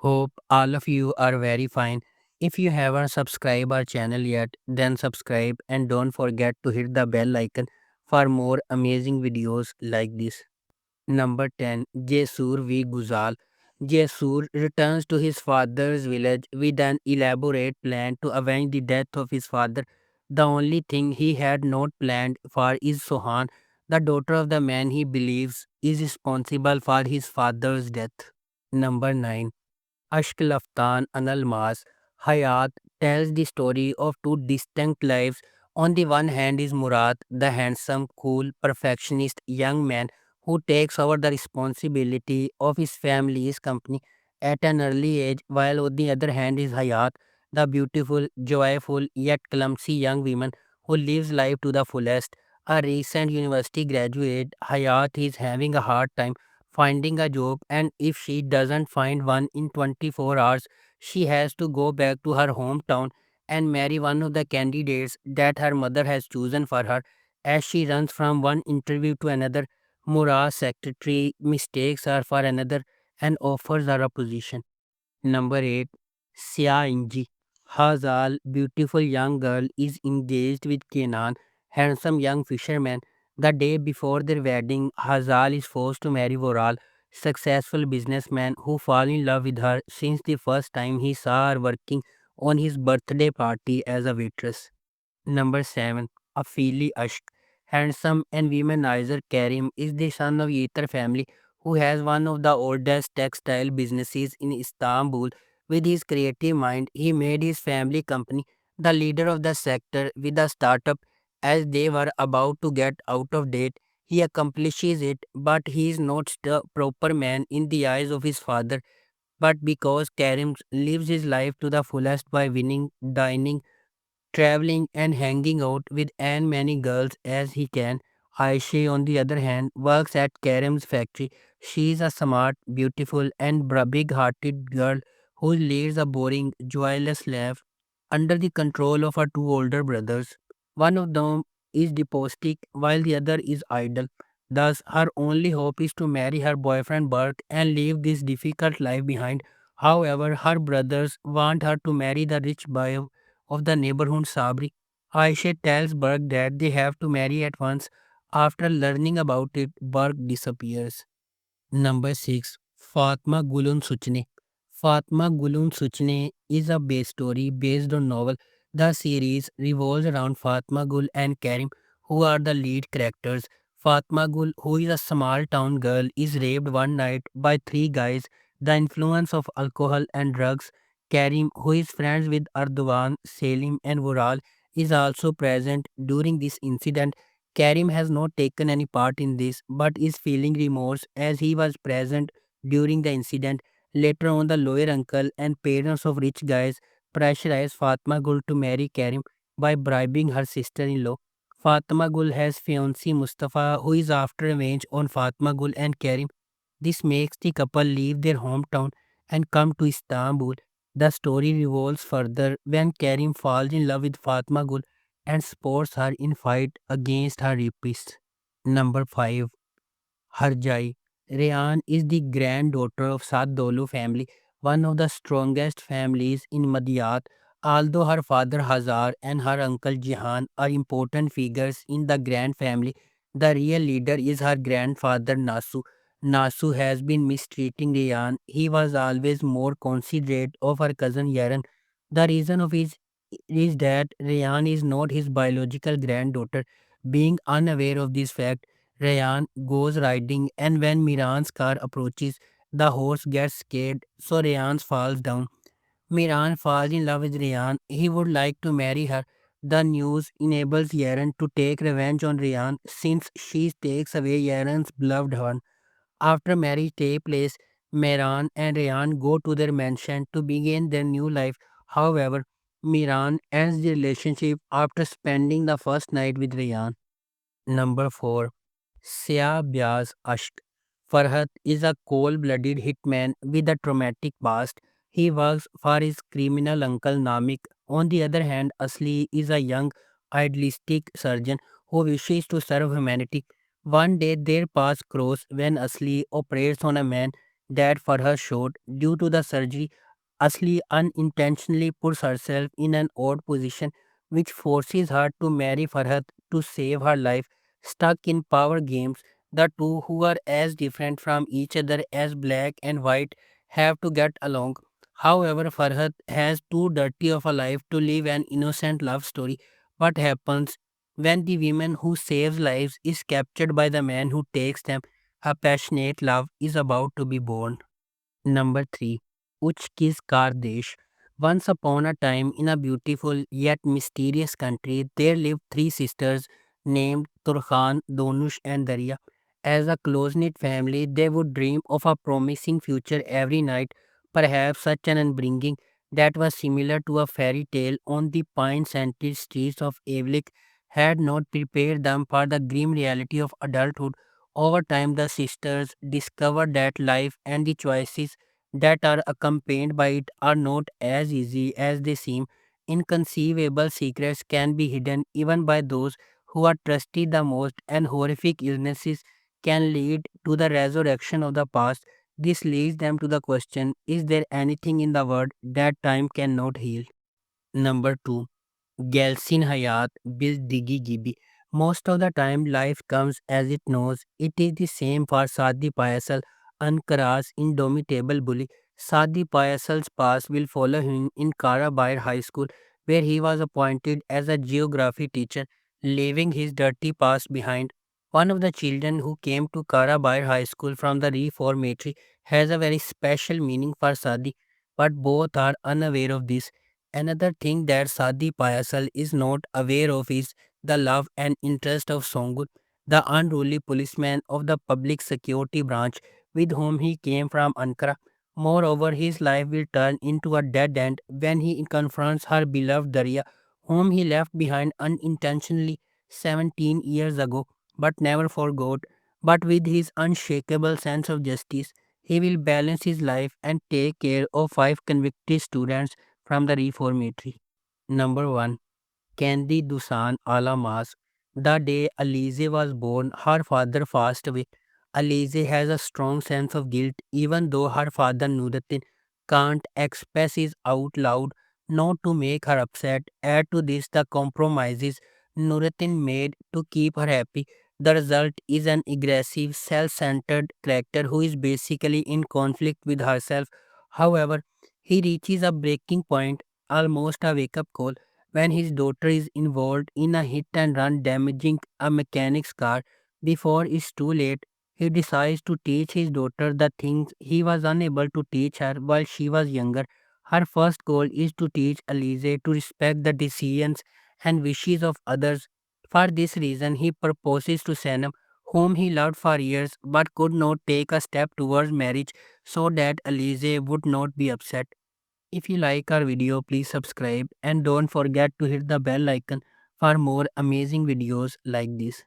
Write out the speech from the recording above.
Hope all of you are very fine. If you haven't subscribed our channel yet, then subscribe and don't forget to hit the bell icon for more amazing videos like this. Number 10. Jesur V. Guzal. Jesur returns to his father's village with an elaborate plan to avenge the death of his father. The only thing he had not planned for is Sohan, the daughter of the man he believes is responsible for his father's death. Number 9. Ashk Laftan Analmas Hayat tells the story of two distinct lives. On the one hand is Murad, the handsome, cool, perfectionist young man who takes over the responsibility of his family's company at an early age, while on the other hand is Hayat, the beautiful, joyful, yet clumsy young woman who lives life to the fullest. A recent university graduate, Hayat is having a hard time finding a job, and if she doesn't find one in 24 hours, she has to go back to her hometown and marry one of the candidates that her mother has chosen for her. As she runs from one interview to another, Murad's secretary mistakes her for another and offers her a position. Number 8. Sia Inji. Hazal, beautiful young girl, is engaged with Kenan, handsome young fisherman. The day before their wedding, Hazal is forced to marry Voral, successful businessman who fall in love with her since the first time he saw her working on his birthday party as a waitress. Number 7. Afili Ashk. Handsome and womanizer Karim is the son of Yeter family who has one of the oldest textile businesses in Istanbul. With his creative mind, he made his family company the leader of the sector with a startup as they were about to get out of date. He accomplishes it, but he is not the proper man in the eyes of his father. But because Karim lives his life to the fullest by winning, dining, traveling and hanging out with as many girls as he can. Aisha, on the other hand, works at Karim's factory. She is a smart, beautiful, and big-hearted girl who leads a boring, joyless life under the control of her two older brothers. One of them is depostic, while the other is idle. Thus, her only hope is to marry her boyfriend Burke and leave this difficult life behind. However, her brothers want her to marry the rich boy of the neighborhood Sabri. Aisha tells Burke that they have to marry at once. After learning about it, Burke disappears. Number 6. Fatma Gulun Suchne. Fatma Gulun Suchne is a base story based on novel. The series revolves around Fatma Gul and Karim, who are the lead characters. Fatma Gul, who is a small town girl, is raped one night by three guys. The influence of alcohol and drugs. Karim, who is friends with Ardogan, Selim, and Vural, is also present during this incident. Karim has not taken any part in this but is feeling remorse as he was present during the incident. Later on, the lawyer uncle and parents of rich guys pressurize Fatma Gul to marry Karim by bribing her sister-in-law. Fatma Gul has fiancé Mustafa who is after revenge on Fatma Gul and Karim. This makes the couple leave their hometown and come to Istanbul. The story revolves further when Karim falls in love with Fatma Gul and supports her in fight against her rapist. Number 5. Harjai. Rayan is the granddaughter of Saddolu family, one of the strongest families in Madiyat. Although her father Hazar and her uncle Jihan are important figures in the grand family, the real leader is her grandfather Nasu. Nasu has been mistreating Rayan. He was always more considerate of her cousin Yaran. The reason of his is that Rayan is not his biological granddaughter. Being unaware of this fact, Rayan goes riding, and when Miran's car approaches, the horse gets scared, so Rayan falls down. Miran falls in love with Rayan. He would like to marry her. The news enables Yaron to take revenge on Rayan since she takes away Yaron's beloved one. After marriage takes place, Miran and Rayan go to their mansion to begin their new life. However, Miran ends the relationship after spending the first night with Rayan. Number 4. Sia Biaz Ashk. Farhat is a cold-blooded hitman with a traumatic past. He works for his criminal uncle Namik. On the other hand, Asli is a young, idealistic surgeon who wishes to serve humanity. One day their paths cross when Asli operates on a man that Farhat showed due to the surgery, Asli unintentionally puts herself in an odd position which forces her to marry Farhat to save her life. Stuck in power games, the two, who are as different from each other as black and white, have to get along. However, Farhat has too dirty of a life to live an innocent love story. What happens when the woman who saves lives is captured by the man who takes them? A passionate love is about to be born. Number 3. Uchki's Kardesh. Once upon a time, in a beautiful yet mysterious country, there lived three sisters named Turkhan, Donush, and Darya. As a close knit family, they would dream of a promising future every night, perhaps such an upbringing that was similar to a fairy tale on the pine scented streets of Avlik had not prepared them for the grim reality of adulthood. Over time, the sisters discovered that life and the choices that are accompanied by it are not as easy as they seem. Inconceivable secrets can be hidden even by those who are trusted the most, and horrific illnesses can lead to the resurrection of the past. This leads them to the question: is there anything in the world that time cannot heal? Number 2. Gelsin Hayat Bil Digi Gibi. Most of the time, life comes as it knows. It is the same for Sadi Payasal, Ankara's indomitable bully. Sadi Payasal's past will follow him in Karabair High School, where he was appointed as a geography teacher, leaving his dirty past behind. One of the children who came to Karabair High School from the reformatory has a very special meaning for Sadi, but both are unaware of this. Another thing that Sadi Payasal is not aware of is the love and interest of Songur, the unruly policeman of the public security branch with whom he came from Ankara. Moreover, his life will turn into a dead end when he confronts her beloved Darya, whom he left behind unintentionally 17 years ago but never forgot. But with his unshakable sense of justice, he will balance his life and take care of five convicted students from the reformatory. Number 1. Candy Dusan Alamas. The day Alize was born, her father passed away. Alize has a strong sense of guilt, even though her father Nuruddin can't express it out loud, not to make her upset. Add to this the compromises Nuruddin made to keep her happy. The result is an aggressive, self centered character who is basically in conflict with herself. However, he reaches a breaking point, almost a wake up call, when his daughter is involved in a hit and run damaging a mechanic's car. Before it's too late, he decides to teach his daughter the things he was unable to teach her while she was younger. Her first goal is to teach Alize to respect the decisions and wishes of others. For this reason, he proposes to Sanam, whom he loved for years but could not take a step towards marriage so that Alize would not be upset. If you like our video, please subscribe and don't forget to hit the bell icon for more amazing videos like this.